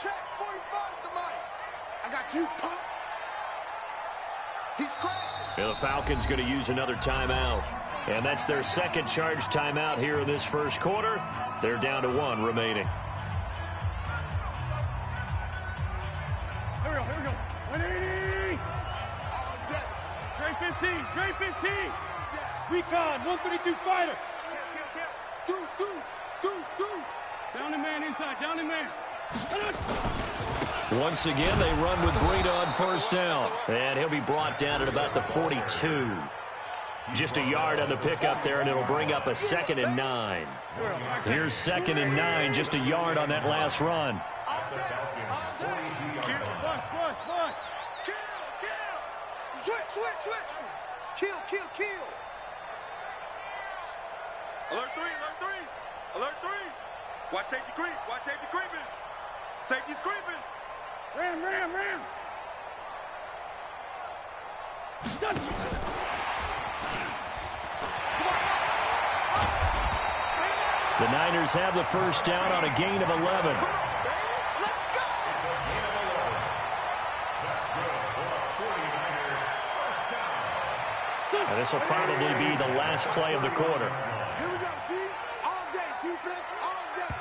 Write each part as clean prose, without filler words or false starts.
Check 45 somebody. I got you, punk. He's crazy. Yeah, the Falcons going to use another timeout. And that's their second charge timeout here in this first quarter. They're down to 1 remaining. Here we go. 180. Straight 15. Straight 15. Recon, 132 fighter. Deuce. Down the man inside. Down the man. Once again, they run with Breida on first down. And he'll be brought down at about the 42. Just a yard on the pickup there, and it'll bring up a 2nd and 9. Here's 2nd and 9, just a yard on that last run. Switch. Kill. Alert 3. Watch safety creeping. Safety's creeping. Ram. The Niners have the first down on a gain of 11. And this will probably be the last play of the quarter. Here we go, D. All day. Defense, all day.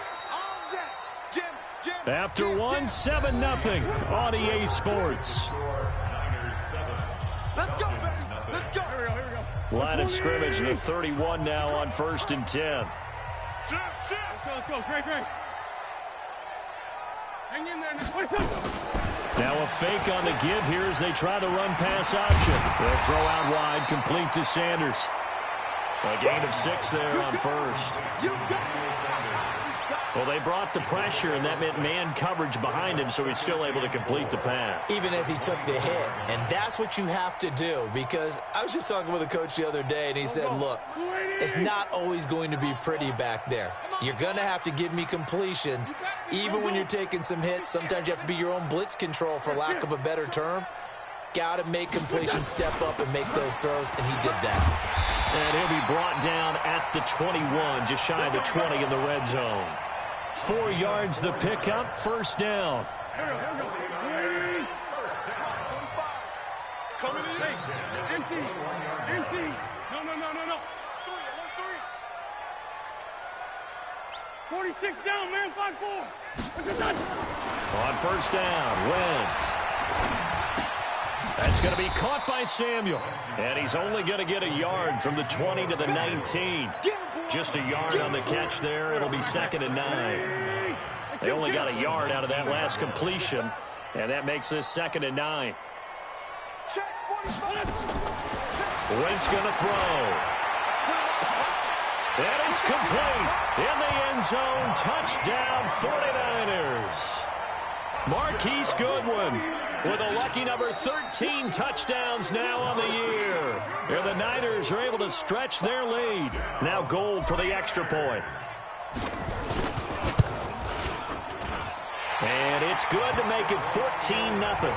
Jim. After 1, 7-0 on EA Sports. Let's go, baby. Let's go. Here we go. Line of scrimmage, the 31 now on 1st and 10. Let's go. Great. Hang in there. Now a fake on the give here as they try the run-pass option. They'll throw out wide, complete to Sanders. A gain of 6 there on first. Well, they brought the pressure, and that meant man coverage behind him, so he's still able to complete the pass. Even as he took the hit. And that's what you have to do, because I was just talking with a coach the other day, and he said, look, it's not always going to be pretty back there. You're going to have to give me completions. Even when you're taking some hits, sometimes you have to be your own blitz control, for lack of a better term. Got to make completions, step up, and make those throws, and he did that. And he'll be brought down at the 21, just shy of the 20 in the red zone. 4 yards the pickup, first down. Here we go. Coming in. Empty. No. 46 down, man. 5-4. On first down, Wentz. That's going to be caught by Samuel. And he's only going to get a yard from the 20 to the 19. Just a yard on the catch there. It'll be 2nd and 9. They only got a yard out of that last completion, and that makes this 2nd and 9. Wentz going to throw. And it's complete. In the end zone, touchdown 49ers. Marquise Goodwin with a lucky number 13 touchdowns now on the year. And the Niners are able to stretch their lead. Now Gold for the extra point. And it's good to make it 14-0.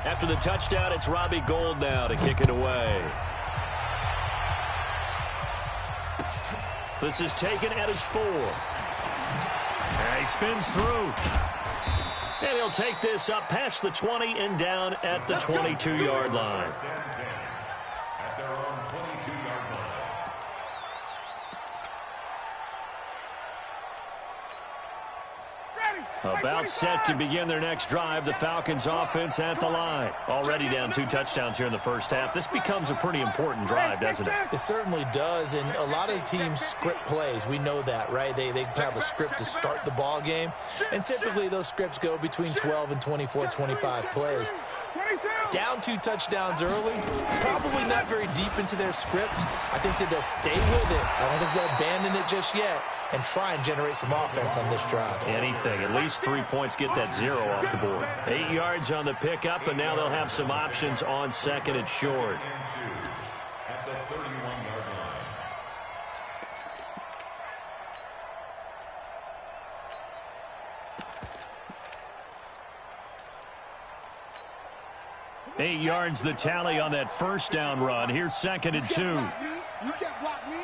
After the touchdown, it's Robbie Gould now to kick it away. This is taken at his 4. And he spins through. And he'll take this up past the 20 and down at the 22-yard line. About set to begin their next drive. The Falcons offense at the line. Already down 2 touchdowns here in the first half. This becomes a pretty important drive, doesn't it? It certainly does, and a lot of teams script plays. We know that, right? They have a script to start the ball game, and typically those scripts go between 12 and 24, 25 plays. Down 2 touchdowns early, probably not very deep into their script. I think that they'll stay with it. I don't think they'll abandon it just yet and try and generate some offense on this drive. Anything. At least 3 points, get that 0 off the board. 8 yards on the pickup, and now they'll have some options on 2nd and short. At the 31-yard line. Eight yards the tally on that first down run. Here's 2nd and 2. You can't block me.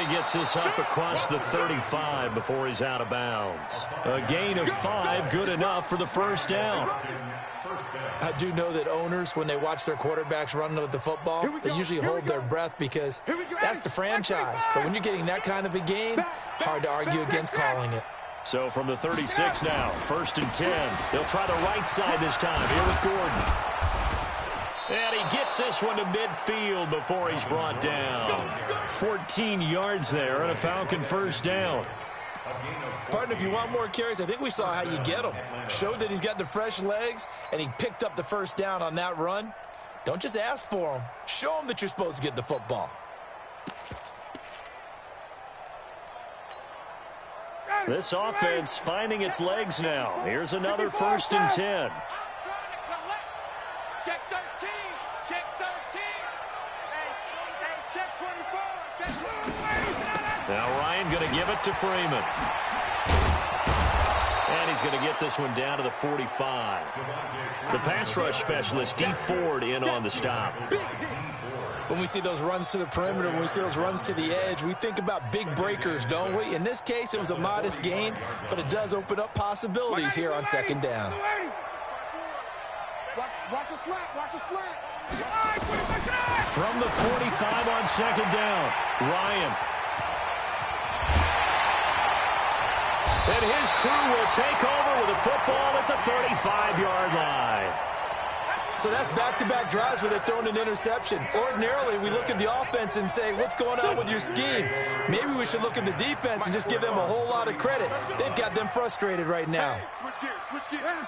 And he gets this up across the 35 before he's out of bounds. A gain of 5, good enough for the first down. I do know that owners, when they watch their quarterbacks run with the football, they usually hold their breath because that's the franchise. But when you're getting that kind of a gain, hard to argue against calling it. So from the 36 now, 1st and 10. They'll try the right side this time here with Gordon. And he gets this one to midfield before he's brought down. 14 yards there and a Falcon first down. Partner, if you want more carries, I think we saw how you get him. Showed that he's got the fresh legs, and he picked up the first down on that run. Don't just ask for him. Show him that you're supposed to get the football. This offense finding its legs now. Here's another 1st and 10. Check 13. Check 13. Hey, check 24. Check 24. Now Ryan going to give it to Freeman. And he's going to get this one down to the 45. The pass rush specialist, D. Ford, in on the stop. When we see those runs to the perimeter, when we see those runs to the edge, we think about big breakers, don't we? In this case, it was a modest gain, but it does open up possibilities here on 2nd down. Watch a slant. Watch a slant. From the 45 on 2nd down, Ryan. And his crew will take over with a football at the 35-yard line. So that's back-to-back drives where they've thrown an interception. Ordinarily, we look at the offense and say, what's going on with your scheme? Maybe we should look at the defense and just give them a whole lot of credit. They've got them frustrated right now. Switch gears. Switch gears.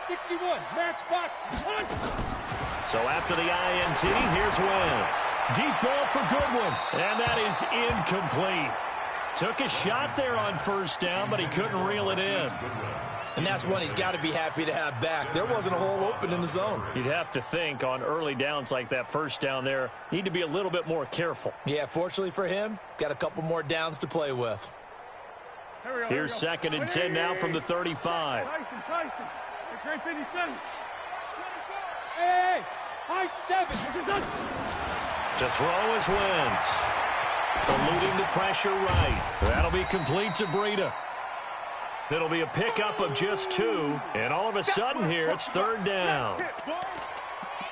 61, match box. So after the INT, here's Wentz. Deep ball for Goodwin. And that is incomplete. Took a shot there on 1st down, but he couldn't reel it in. And that's one he's got to be happy to have back. There wasn't a hole open in the zone. You'd have to think on early downs like that 1st down there, need to be a little bit more careful. Yeah, fortunately for him, got a couple more downs to play with. Here's 2nd and 10 now from the 35. Hey, high 7. To throw is Wentz. Eluding the pressure right. That'll be complete to Breida. It'll be a pickup of just 2. And all of a sudden here, it's 3rd down.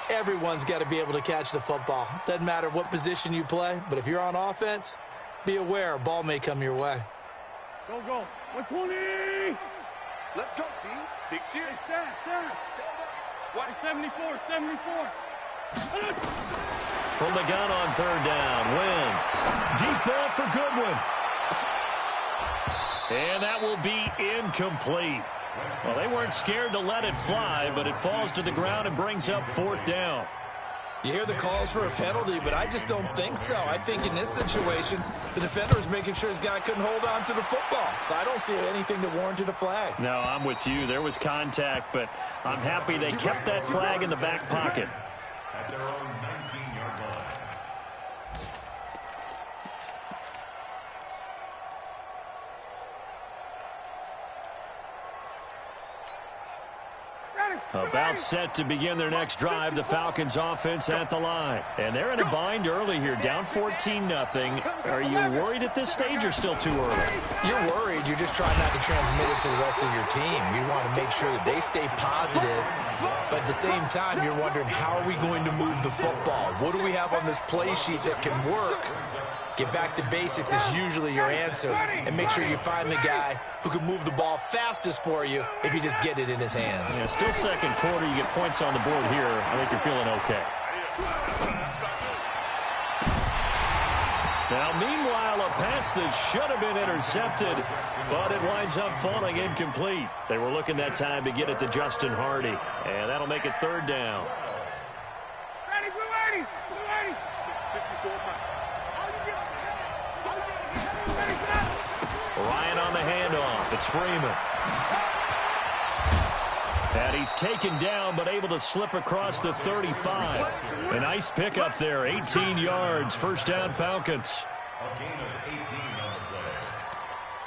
Everyone's got to be able to catch the football. Doesn't matter what position you play, but if you're on offense, be aware a ball may come your way. Go. 120. Let's go, D. Big series. Stand. What? 74. From the gun on 3rd down, Wentz. Deep ball for Goodwin. And that will be incomplete. Well, they weren't scared to let it fly, but it falls to the ground and brings up 4th down. You hear the calls for a penalty, but I just don't think so. I think in this situation, the defender was making sure his guy couldn't hold on to the football. So I don't see anything that warranted a flag. No, I'm with you. There was contact, but I'm happy they kept that flag in the back pocket. At their own 19-yard line. About set to begin their next drive, the Falcons offense at the line. And they're in a bind early here, down 14-0. Are you worried at this stage or still too early? You're worried. You're just trying not to transmit it to the rest of your team. You want to make sure that they stay positive. But at the same time, you're wondering, how are we going to move the football? What do we have on this play sheet that can work? Get back to basics is usually your answer. And make sure you find the guy who can move the ball fastest for you if you just get it in his hands. Yeah, still 2nd quarter. You get points on the board here. I think you're feeling okay. Now, meanwhile, a pass that should have been intercepted, but it winds up falling incomplete. They were looking that time to get it to Justin Hardy, and that'll make it 3rd down. Ready, blue 80. Ryan on the handoff. It's Freeman. And he's taken down, but able to slip across the 35. A nice pickup there, 18 yards. 1st down, Falcons. A gain of 18 on the play.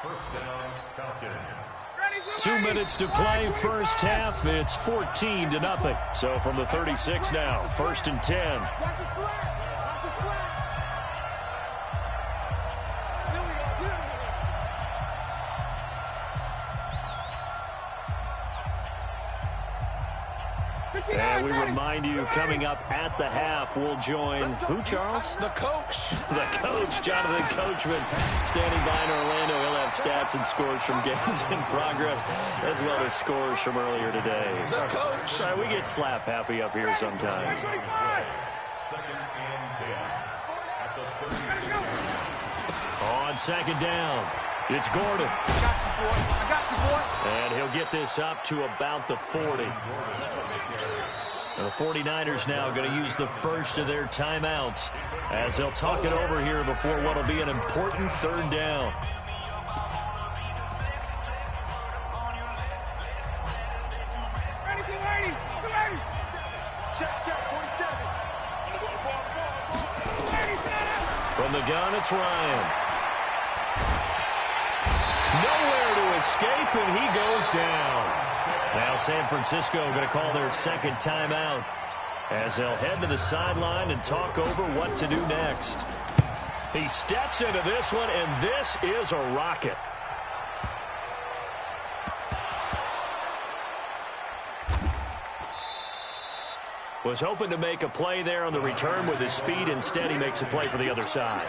1st down, Falcons. 2 minutes to play, 1st half. It's 14-0. So from the 36 now, 1st and 10. And we remind you, coming up at the half, we'll join who, Charles? The coach. The coach, Jonathan Coachman, standing by in Orlando. He'll have stats and scores from games in progress, as well as scores from earlier today. The coach. Sorry, we get slap happy up here sometimes. Second and 10 at the 30. On second down, it's Gordon. I got you, boy. I got you, boy. And he'll get this up to about the 40. The 49ers now going to use the first of their timeouts as they'll talk it over here before what will be an important third down. From the gun, it's Ryan. Nowhere to escape, and he goes down. Now San Francisco going to call their second timeout as they'll head to the sideline and talk over what to do next. He steps into this one, and this is a rocket. Was hoping to make a play there on the return with his speed. Instead, he makes a play for the other side.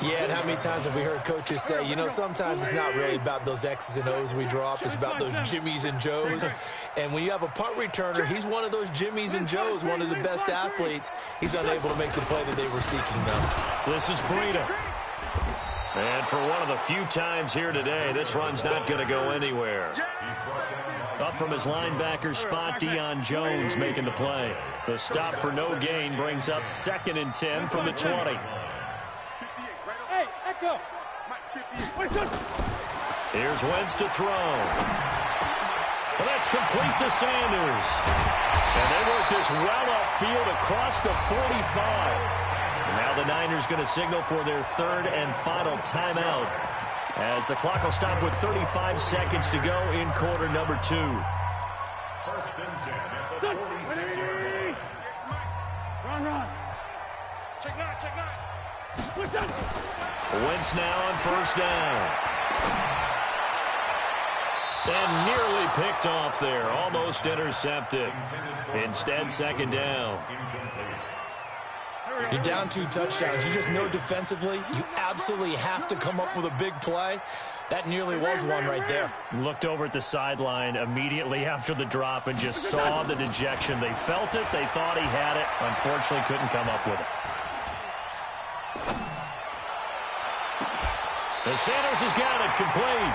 Yeah, and how many times have we heard coaches say, you know, sometimes it's not really about those X's and O's we drop. It's about those Jimmies and Joes. And when you have a punt returner, he's one of those Jimmies and Joes, one of the best athletes. He's unable to make the play that they were seeking, though. This is Breida. And for one of the few times here today, this run's not going to go anywhere. Up from his linebacker spot, Deion Jones making the play. The stop for no gain brings up 2nd and 10 from the 20. Hey, Echo. Here's Wentz to throw. Well, that's complete to Sanders. And they work this well upfield across the 45. And now the Niners going to signal for their third and final timeout as the clock will stop with 35 seconds to go in quarter number 2. First and 10 at the 46-yard line. Run. Check nine. Wentz now on first down. And nearly picked off there. Almost intercepted. Instead, second down. You're down 2 touchdowns. You just know defensively you absolutely have to come up with a big play. That nearly was one right there. Looked over at the sideline immediately after the drop and just saw the dejection. They felt it. They thought he had it. Unfortunately, couldn't come up with it. And Sanders has got it complete.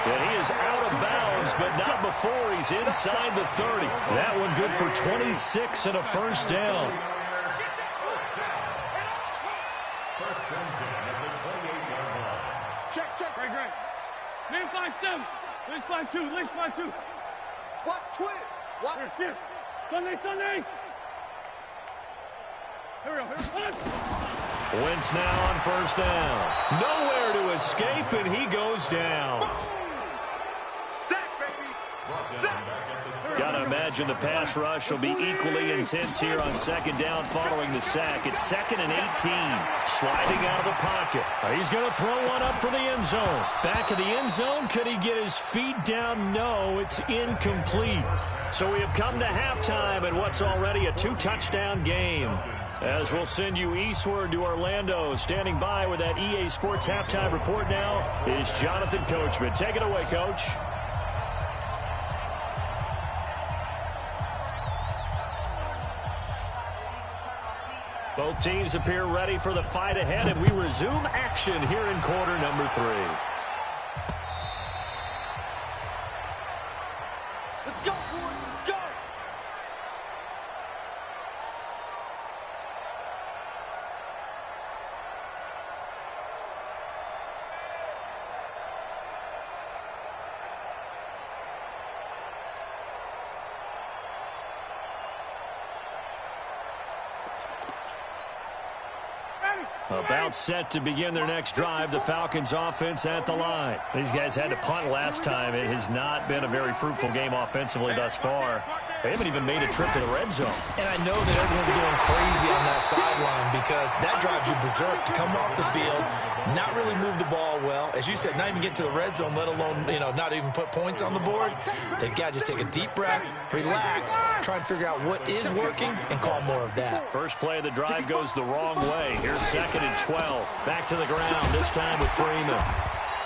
And he is out of bounds, but not before he's inside the 30. That one good for 26 and a first down. First and 10 at the 28-yard line. Check. Great. Man 5-7. Lynch 5-2. Lynch 5-2. Watch twist. Watch. Here. Sunday. Here we go. Wentz now on first down. Nowhere to escape, and he goes down. Sack, baby. Sack. Got to imagine the pass rush will be equally intense here on second down following the sack. It's 2nd and 18. Sliding out of the pocket. He's going to throw one up for the end zone. Back of the end zone. Could he get his feet down? No, it's incomplete. So we have come to halftime in what's already a 2-touchdown game. As we'll send you eastward to Orlando. Standing by with that EA Sports halftime report now is Jonathan Coachman. Take it away, Coach. Both teams appear ready for the fight ahead, and we resume action here in quarter number 3. Let's go, boys. Let's go. About set to begin their next drive, the Falcons offense at the line. These guys had to punt last time. It has not been a very fruitful game offensively thus far. They haven't even made a trip to the red zone. And I know that everyone's going crazy on that sideline because that drives you berserk to come off the field, not really move the ball well. As you said, not even get to the red zone, let alone, not even put points on the board. They've got to just take a deep breath, relax, try and figure out what is working, and call more of that. First play of the drive goes the wrong way. Here's 2nd and 12. Back to the ground, this time with Freeman.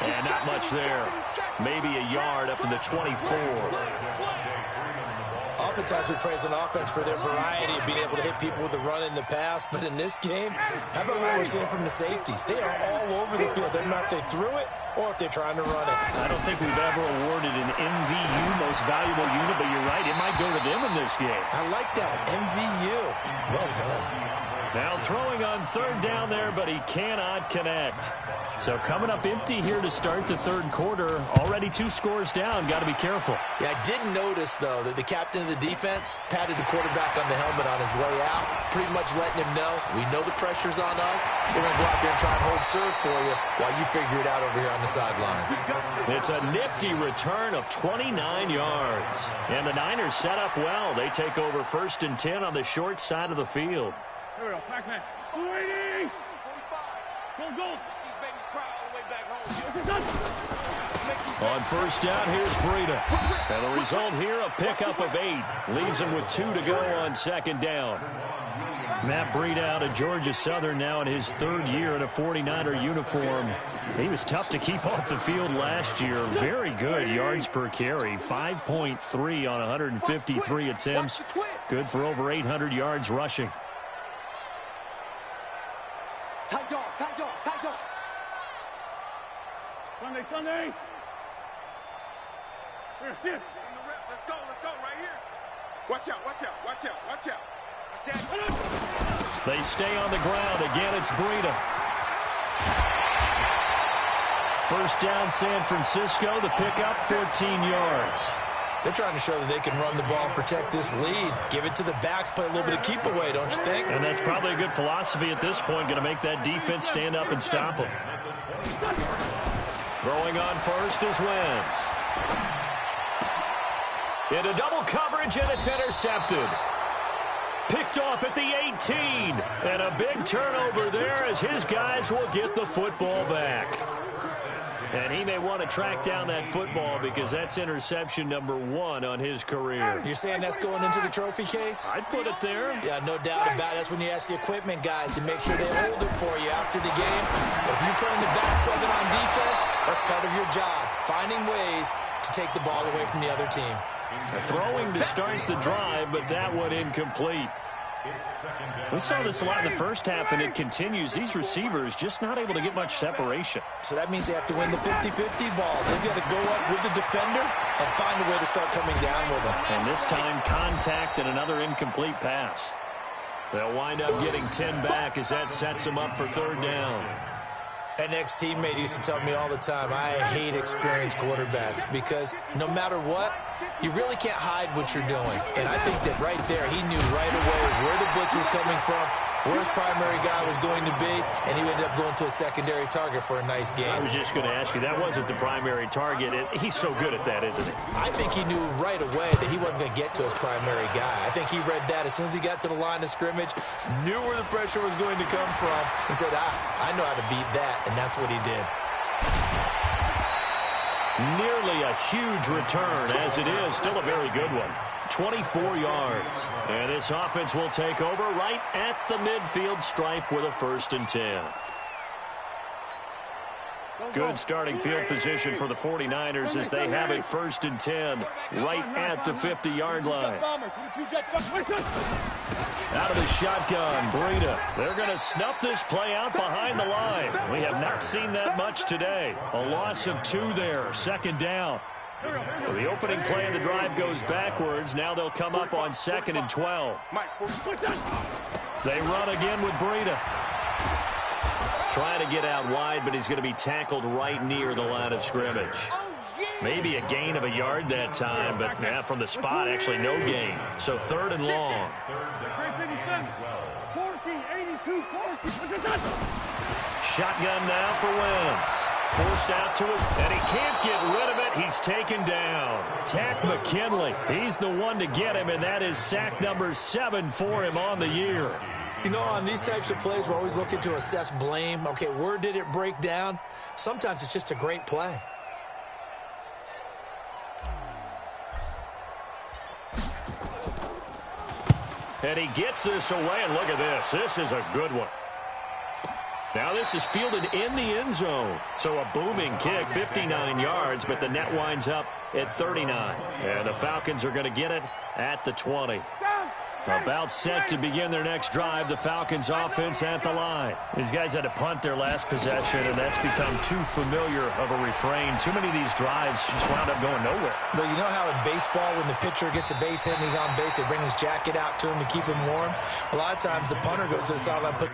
And not much there. Maybe a yard up to the 24. Oftentimes we praise an offense for their variety of being able to hit people with the run in the pass. But in this game, how about what we're seeing from the safeties? They are all over the field. Doesn't matter if they threw it or if they're trying to run it. I don't think we've ever awarded an MVU, most valuable unit, but you're right. It might go to them in this game. I like that. MVU. Well done. Now throwing on 3rd down there, but he cannot connect. So coming up empty here to start the 3rd quarter. Already 2 scores down. Got to be careful. Yeah, I did notice, though, that the captain of the defense patted the quarterback on the helmet on his way out, pretty much letting him know, we know the pressure's on us. We're going to go out there and try and hold serve for you while you figure it out over here on the sidelines. It's a nifty return of 29 yards. And the Niners set up well. They take over 1st and 10 on the short side of the field. Here we go, Pac-Man. 280! Go, go! These babies cry all the way back home. On 1st down, here's Breida. And the result here, a pickup of 8. Leaves him with 2 to go on 2nd down. Matt Breida out of Georgia Southern now in his 3rd year in a 49er uniform. He was tough to keep off the field last year. Very good yards per carry. 5.3 on 153 attempts. Good for over 800 yards rushing. Tight dog, tight dog, tight dog. Sunday, Sunday! Here, sit! Let's go right here. Watch out, watch out, watch out, watch out. Watch out. They stay on the ground. Again, it's Breida. 1st down, San Francisco. The pickup, 14 yards. They're trying to show that they can run the ball and protect this lead. Give it to the backs, play a little bit of keep away, don't you think? And that's probably a good philosophy at this point. Going to make that defense stand up and stop them. Throwing on 1st is Wentz. Into double coverage, and it's intercepted. Picked off at the 18. And a big turnover there as his guys will get the football back. And he may want to track down that football because that's interception number 1 on his career. You're saying that's going into the trophy case? I'd put it there. Yeah, no doubt about it. That's when you ask the equipment guys to make sure they hold it for you after the game. But if you're playing the back 7 on defense, that's part of your job, finding ways to take the ball away from the other team. Throwing to start the drive, but that one incomplete. We saw this a lot in the first half, and it continues. These receivers just not able to get much separation. So that means they have to win the 50-50 balls. They've got to go up with the defender and find a way to start coming down with them. And this time, contact and another incomplete pass. They'll wind up getting 10 back as that sets them up for 3rd down. An ex-teammate used to tell me all the time, I hate experienced quarterbacks because no matter what, you really can't hide what you're doing. And I think that right there, he knew right away where the blitz was coming from, where his primary guy was going to be, and he ended up going to a secondary target for a nice game. I was just going to ask you, that wasn't the primary target. He's so good at that, isn't he? I think he knew right away that he wasn't going to get to his primary guy. I think he read that as soon as he got to the line of scrimmage, knew where the pressure was going to come from, and said, I know how to beat that, and that's what he did. Nearly a huge return, as it is. Still a very good one. 24 yards. And this offense will take over right at the midfield stripe with a 1st and 10. Good starting field position for the 49ers as they have it 1st and 10 right at the 50-yard line. Out of the shotgun, Breida. They're going to snuff this play out behind the line. We have not seen that much today. A loss of 2 there, 2nd down. So the opening play of the drive goes backwards. Now they'll come up on 2nd and 12. They run again with Breida. Trying to get out wide, but he's going to be tackled right near the line of scrimmage. Maybe a gain of a yard that time, but from the spot, actually no gain. So 3rd and long. Shotgun now for Wentz. Forced out to his, and he can't get rid of it. He's taken down. Tack McKinley. He's the one to get him, and that is sack number 7 for him on the year. You know, on these types of plays, we're always looking to assess blame. Okay, where did it break down? Sometimes it's just a great play. And he gets this away, and look at this. This is a good one. Now this is fielded in the end zone. So a booming kick, 59 yards, but the net winds up at 39. And the Falcons are going to get it at the 20. About set to begin their next drive, the Falcons offense at the line. These guys had to punt their last possession, and that's become too familiar of a refrain. Too many of these drives just wound up going nowhere. But you know how in baseball, when the pitcher gets a base hit and he's on base, they bring his jacket out to him to keep him warm? A lot of times the punter goes to the sideline, put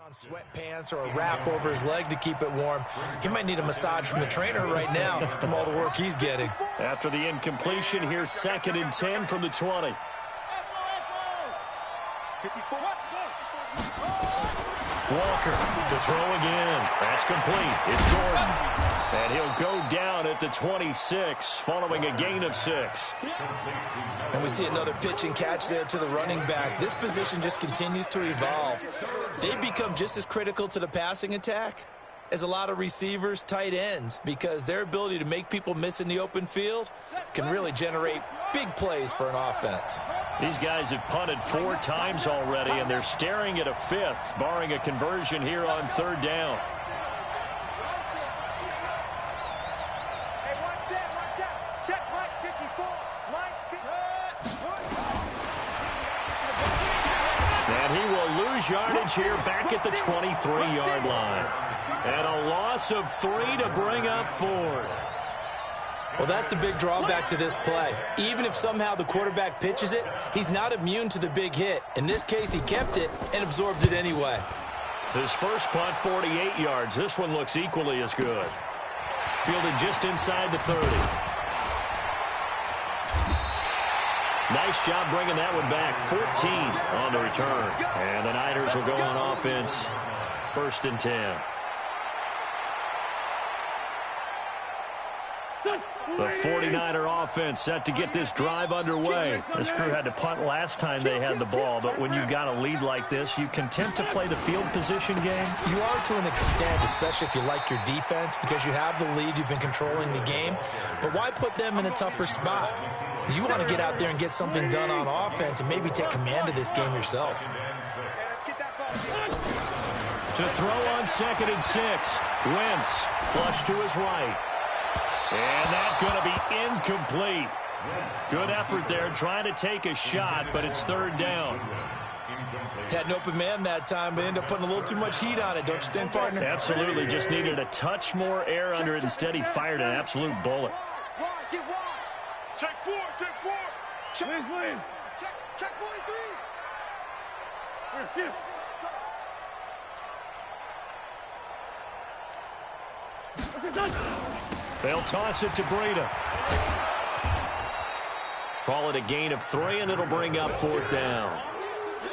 on sweatpants or a wrap over his leg to keep it warm. He might need a massage from the trainer right now from all the work he's getting. After the incompletion, here's 2nd and 10 from the 20. Walker to throw again. That's complete. It's Gordon. And he'll go down at the 26 following a gain of 6. And we see another pitch and catch there to the running back. This position just continues to evolve. They become just as critical to the passing attack as a lot of receivers, tight ends, because their ability to make people miss in the open field can really generate big plays for an offense. These guys have punted 4 times already, and they're staring at a 5th, barring a conversion here on 3rd down. And he will lose yardage here back at the 23-yard line. And a loss of 3 to bring up 4th. Well, that's the big drawback to this play. Even if somehow the quarterback pitches it, he's not immune to the big hit. In this case, he kept it and absorbed it anyway. His first punt, 48 yards. This one looks equally as good. Fielded just inside the 30. Nice job bringing that one back. 14 on the return. And the Niners will go on offense. 1st and 10. The 49er offense set to get this drive underway. This crew had to punt last time they had the ball, but when you've got a lead like this, you content to play the field position game? You are to an extent, especially if you like your defense, because you have the lead, you've been controlling the game. But why put them in a tougher spot? You want to get out there and get something done on offense and maybe take command of this game yourself. To throw on 2nd and 6. Wentz flush to his right. And that's going to be incomplete. Good effort there trying to take a shot, but it's 3rd down. Had an open man that time, but ended up putting a little too much heat on it, don't you think, partner? Absolutely. Just needed a touch more air under it. Instead, he fired an absolute bullet. Check 4, check 4. Check 43. They'll toss it to Breida. Call it a gain of 3, and it'll bring up 4th down.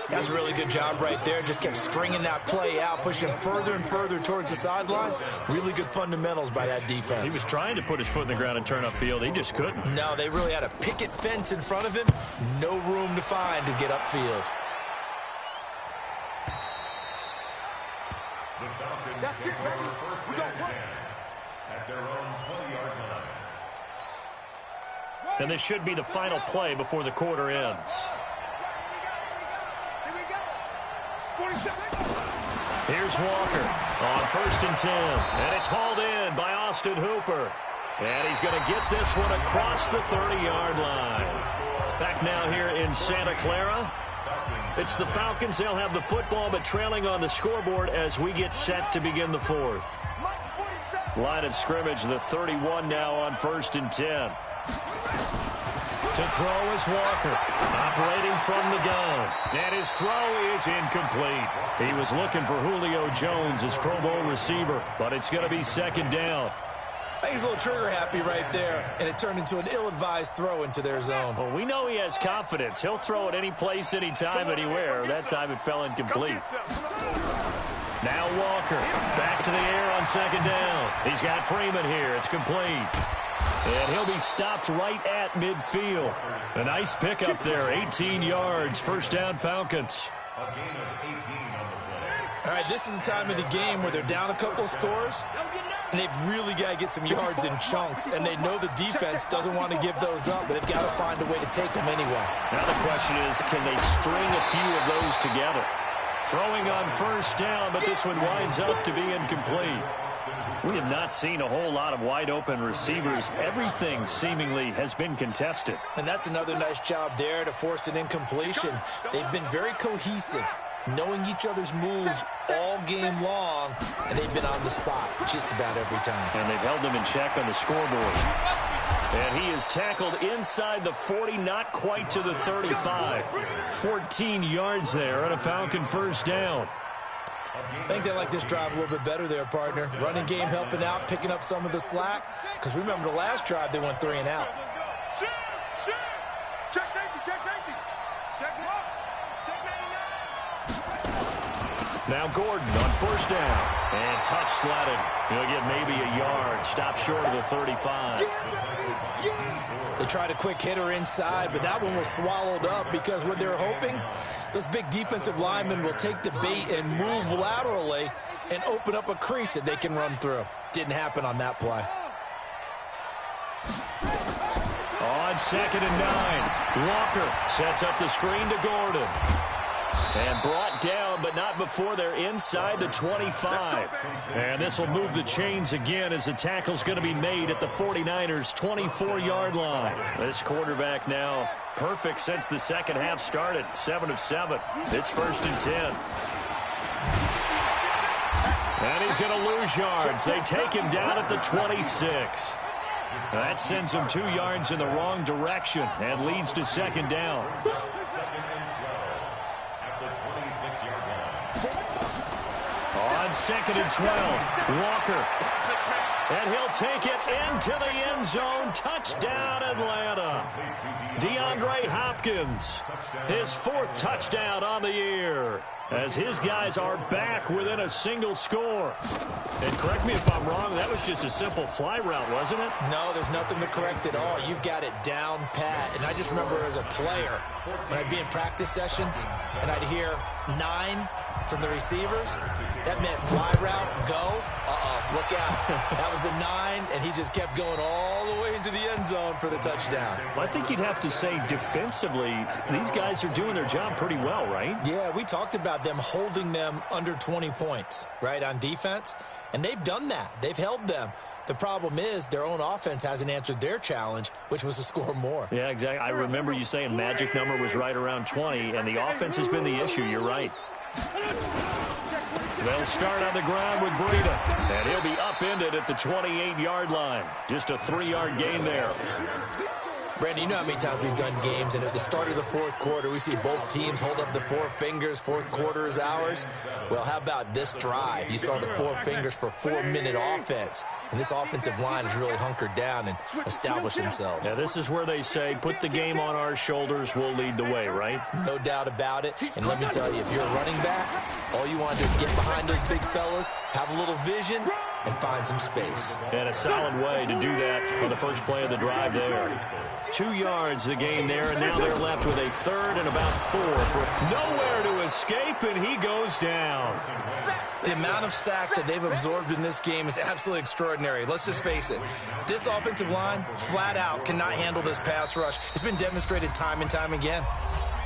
That's a really good job right there. Just kept stringing that play out, pushing him further and further towards the sideline. Really good fundamentals by that defense. He was trying to put his foot in the ground and turn upfield. He just couldn't. No, they really had a picket fence in front of him. No room to find to get upfield. The Falcons take over 1st and 10 at their own 20-yard line. And this should be the final play before the quarter ends. Here's Walker on 1st and 10. And it's hauled in by Austin Hooper. And he's going to get this one across the 30-yard line. Back now here in Santa Clara. It's the Falcons. They'll have the football, but trailing on the scoreboard as we get set to begin the 4th. Line of scrimmage, the 31 now on 1st and 10. To throw is Walker, operating from the gun. And his throw is incomplete. He was looking for Julio Jones, his Pro Bowl receiver, but it's going to be second down. I think he's a little trigger happy right there, and it turned into an ill-advised throw into their zone. Well, we know he has confidence. He'll throw it any place, anytime, anywhere. That time it fell incomplete. Now Walker, back to the air on second down. He's got Freeman here. It's complete. And he'll be stopped right at midfield. A nice pickup there, 18 yards. First down, Falcons. A gain of 18 on the play. All right, this is the time of the game where they're down a couple of scores, and they've really got to get some yards in chunks, and they know the defense doesn't want to give those up, but they've got to find a way to take them anyway. Now the question is, can they string a few of those together? Throwing on first down, but this one winds up to be incomplete. We have not seen a whole lot of wide-open receivers. Everything seemingly has been contested. And that's another nice job there to force an incompletion. They've been very cohesive, knowing each other's moves all game long, and they've been on the spot just about every time. And they've held them in check on the scoreboard. And he is tackled inside the 40, not quite to the 35. 14 yards there and a Falcon first down. I think they like this drive a little bit better there, partner. Running game helping out, picking up some of the slack. Because remember, the last drive, they went 3 and out. Check safety, check safety. Check it up. Check 99. Now Gordon on first down. And tough sledding. He'll get maybe a yard. Stop short of the 35. They tried a quick hitter inside, but that one was swallowed up because what they're hoping, those big defensive linemen will take the bait and move laterally and open up a crease that they can run through. Didn't happen on that play. On second and 9, Walker sets up the screen to Gordon. And brought down, but not before they're inside the 25. And this will move the chains again as the tackle's going to be made at the 49ers' 24-yard line. This quarterback now perfect since the second half started, 7 of 7. It's first and 10. And he's going to lose yards. They take him down at the 26. That sends him 2 yards in the wrong direction and leads to second down. On second and 12, Walker. And he'll take it into the end zone. Touchdown, Atlanta. DeAndre Hopkins, his 4th touchdown on the year, as his guys are back within a single score. And correct me if I'm wrong, that was just a simple fly route, wasn't it? No, there's nothing to correct at all. You've got it down pat. And I just remember as a player, when I'd be in practice sessions, and I'd hear 9 from the receivers, that meant fly route, go, look out. That was the 9, and he just kept going all the way into the end zone for the touchdown. Well, I think you'd have to say defensively, these guys are doing their job pretty well, right? Yeah, we talked about them holding them under 20 points, right, on defense, and they've done that. They've held them. The problem is their own offense hasn't answered their challenge, which was to score more. Yeah, exactly. I remember you saying magic number was right around 20, and the offense has been the issue. You're right. They'll start on the ground with Breida, and he'll be upended at the 28-yard line. Just a 3-yard gain there. Brandon, you know how many times we've done games, and at the start of the 4th quarter, we see both teams hold up the 4 fingers, 4th quarter is ours. Well, how about this drive? You saw the 4 fingers for 4-minute offense, and this offensive line has really hunkered down and established themselves. Yeah, this is where they say, put the game on our shoulders, we'll lead the way, right? No doubt about it, and let me tell you, if you're a running back, all you want to do is get behind those big fellas, have a little vision, and find some space. And a solid way to do that on the first play of the drive there. 2 yards the gain there, and now they're left with a 3rd and about 4 for nowhere to escape, and he goes down. The amount of sacks that they've absorbed in this game is absolutely extraordinary. Let's just face it. This offensive line, flat out, cannot handle this pass rush. It's been demonstrated time and time again.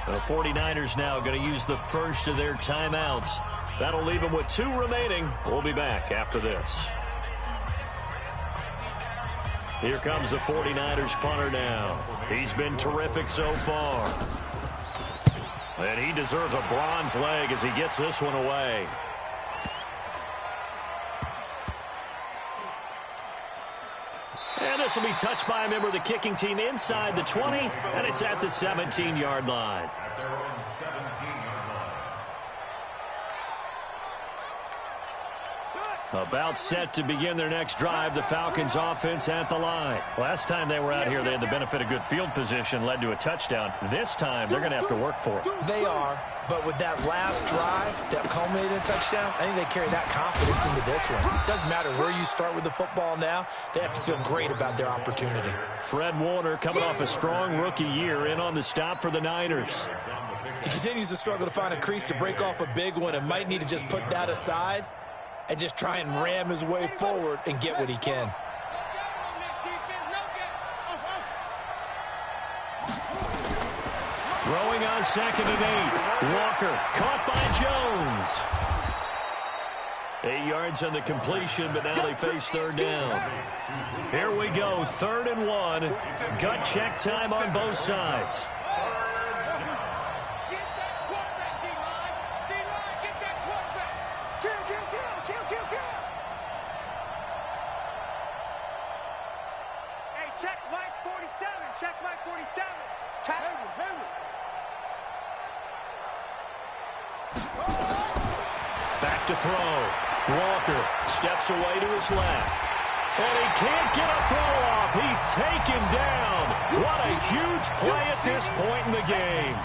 The 49ers now going to use the first of their timeouts. That'll leave them with 2 remaining. We'll be back after this. Here comes the 49ers punter now. He's been terrific so far. And he deserves a bronze leg as he gets this one away. And a This will be touched by a member of the kicking team inside the 20, and it's at the 17-yard line. At their own 17-yard line. About set to begin their next drive, the Falcons offense at the line. Last time they were out here, they had the benefit of good field position, led to a touchdown. This time, they're going to have to work for it. They are, but with that last drive that culminated in a touchdown, I think they carry that confidence into this one. It doesn't matter where you start with the football now. They have to feel great about their opportunity. Fred Warner coming off a strong rookie year in on the stop for the Niners. He continues to struggle to find a crease to break off a big one and might need to just put that aside and just try and ram his way forward and get what he can. Throwing on 2nd and 8. Walker caught by Jones. 8 yards on the completion, but now they face 3rd down. Here we go, 3rd and 1. Gut check time on both sides. Check Mike 47. Check Mike 47. Back to throw. Walker steps away to his left. And he can't get a throw off. He's taken down. What a huge play at this point in the game.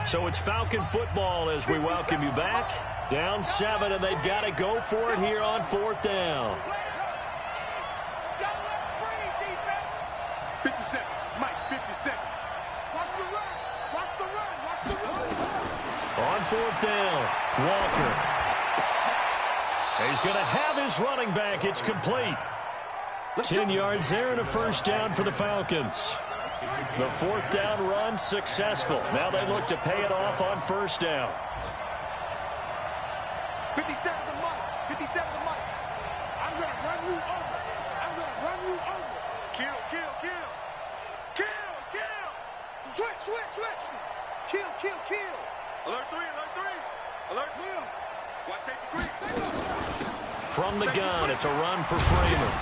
So it's Falcon football as we welcome you back. Down 7, and they've got to go for it here on 4th down. 57. Mike, 57. Watch the run. Watch the run. Watch the run. On 4th down, Walker. He's going to have his running back. It's complete. 10 yards there and a 1st down for the Falcons. The 4th down run successful. Now they look to pay it off on 1st down. 57 to Mike. 57 to Mike. I'm going to run you over. I'm going to run you over. Kill, kill, kill. Kill, kill. Switch, switch, switch. Kill, kill, kill. Alert 3, alert 3. Alert Will. Watch safety 3. From the gun, it's a run for Freeman.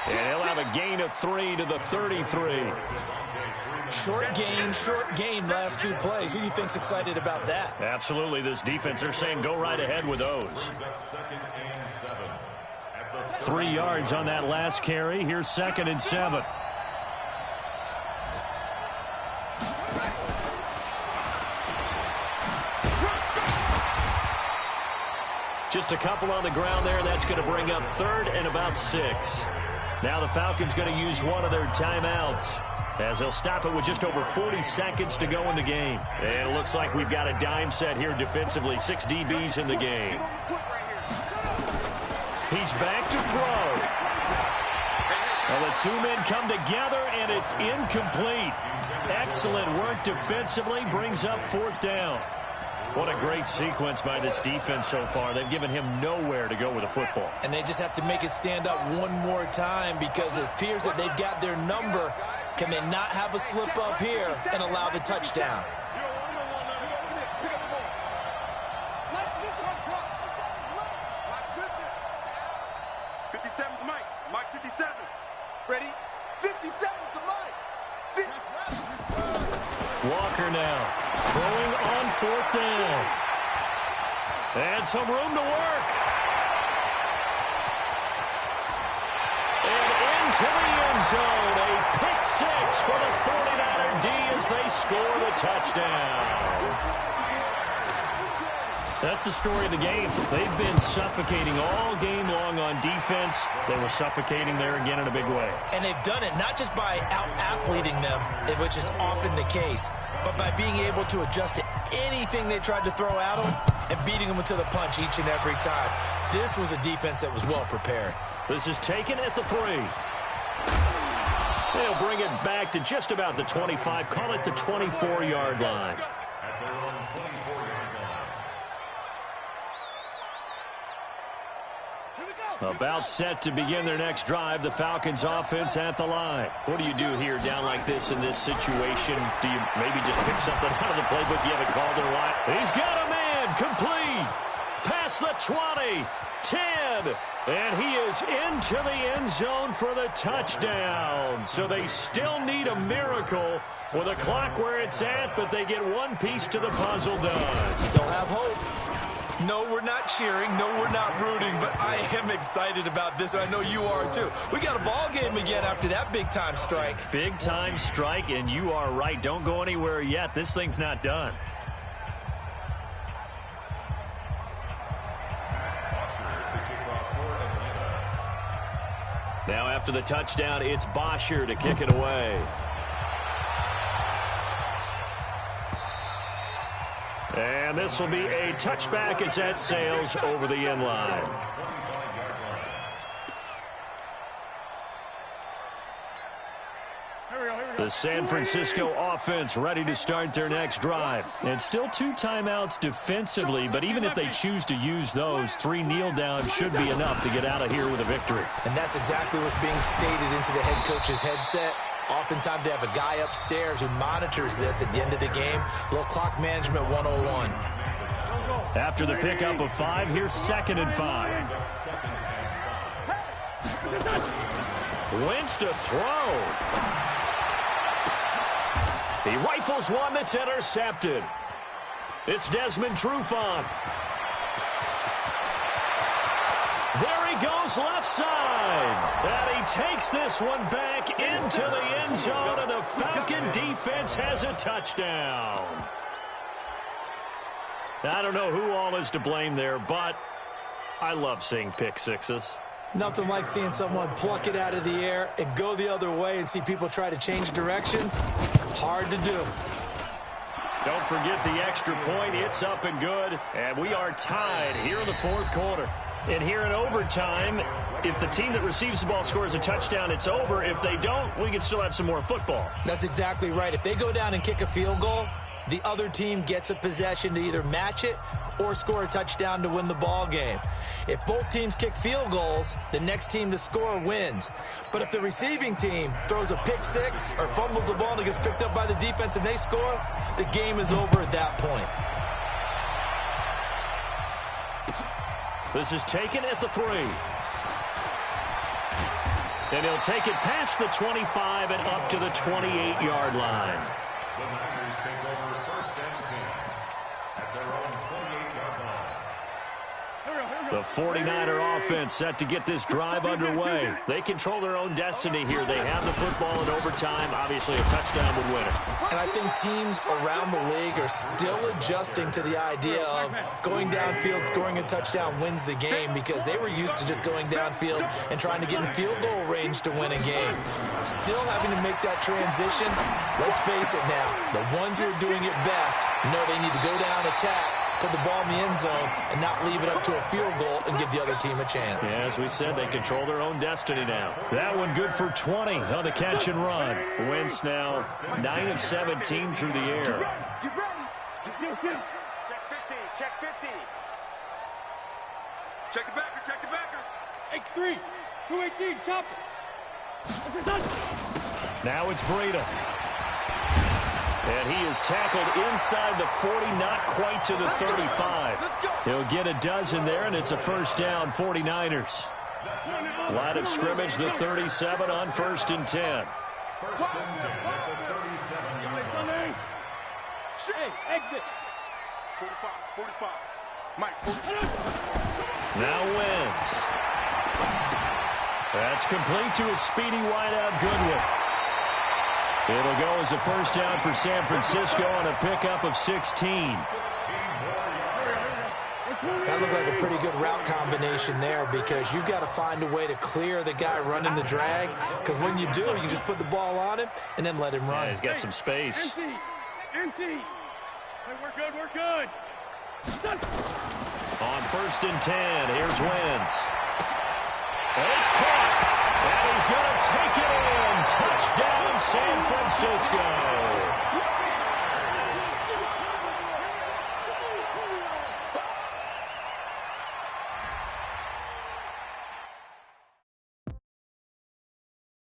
And he'll have a gain of 3 to the 33. Short gain last 2 plays. Who do you think's excited about that? Absolutely. This defense, they're saying go right ahead with those. 3 yards on that last carry. Here's 2nd and 7. Just a couple on the ground there. That's going to bring up 3rd and about 6. Now the Falcons going to use one of their timeouts, as they'll stop it with just over 40 seconds to go in the game. And it looks like we've got a dime set here defensively. 6 DBs in the game. He's back to throw. Well, the 2 men come together, and it's incomplete. Excellent work defensively. Brings up 4th down. What a great sequence by this defense so far. They've given him nowhere to go with the football. And they just have to make it stand up one more time, because it appears that they've got their number. Can they not have a slip up here and allow the touchdown? Mike 57. Ready? 57 to Mike. Walker now throwing on 4th down. And some room to work. And into the end zone. A pick 6 for the 49er D as they score the touchdown. That's the story of the game. They've been suffocating all game long on defense. They were suffocating there again in a big way. And they've done it not just by out-athleting them, which is often the case, but by being able to adjust to anything they tried to throw at them and beating them to the punch each and every time. This was a defense that was well prepared. This is taken at the 3. They'll bring it back to just about the 25. Call it the 24-yard line. About set to begin their next drive, the Falcons offense at the line. What do you do here down like this in this situation? Do you maybe just pick something out of the playbook you haven't called in a while? He's got a man, complete, past the 20, 10, and he is into the end zone for the touchdown. So they still need a miracle with a clock where it's at, but they get one piece to the puzzle done. Still have hope. No, we're not cheering. No, we're not rooting, but I am excited about this, and I know you are too. We got a ball game again after that big-time strike. Big-time strike, and you are right. Don't go anywhere yet. This thing's not done. Now after the touchdown, it's Bosher to kick it away. And this will be a touchback as that sails over the end line. The San Francisco offense ready to start their next drive. And still 2 timeouts defensively, but even if they choose to use those, 3 kneel downs should be enough to get out of here with a victory. And that's exactly what's being stated into the head coach's headset. Oftentimes they have a guy upstairs who monitors this at the end of the game. A little clock management 101. After the pickup of 5, here's 2nd and 5. Wentz to throw. He rifles one that's intercepted. It's Desmond Trufant. There he goes left side. And he takes this one back into the end zone, and the Falcon defense has a touchdown. I don't know who all is to blame there, but I love seeing pick sixes. Nothing like seeing someone pluck it out of the air and go the other way and see people try to change directions. Hard to do. Don't forget the extra point. It's up and good, and we are tied here in the 4th quarter. And here in overtime, if the team that receives the ball scores a touchdown, it's over. If they don't, we can still have some more football. That's exactly right. If they go down and kick a field goal, the other team gets a possession to either match it or score a touchdown to win the ball game. If both teams kick field goals, the next team to score wins. But if the receiving team throws a pick six or fumbles the ball and it gets picked up by the defense and they score, the game is over at that point. This is taken at the 3. And he'll take it past the 25 and up to the 28-yard line. The Niners take over 1st and 10 at their own 28-yard line. The 49er offense set to get this drive underway. They control their own destiny here. They have the football in overtime. Obviously, a touchdown would win it. And I think teams around the league are still adjusting to the idea of going downfield, scoring a touchdown wins the game, because they were used to just going downfield and trying to get in field goal range to win a game. Still having to make that transition. Let's face it now, the ones who are doing it best know they need to go down, attack, put the ball in the end zone, and not leave it up to a field goal and give the other team a chance. Yeah, as we said, they control their own destiny now. That one good for 20 on the catch and run. Wentz now 9 of 17 through the air. Get ready. Check 50. Check 50. Check the backer. Check the backer. X3. 218. Chop it. Now it's Breida. And he is tackled inside the 40, not quite to the 35. He'll get a dozen there, and it's a first down, 49ers. Line of scrimmage, the 37 on 1st and 10. 1st and 10 at the 37-yard line. Hey, exit. 45. Mike, 45. Now Wentz. That's complete to a speedy wideout Goodwin. It'll go as a first down for San Francisco on a pickup of 16. That looked like a pretty good route combination there, because you've got to find a way to clear the guy running the drag, because when you do, you just put the ball on him and then let him run. Yeah, he's got some space. Empty. Hey, we're good. On 1st and 10, here's Wentz. It's caught, and he's going to take it in. Touchdown, San Francisco.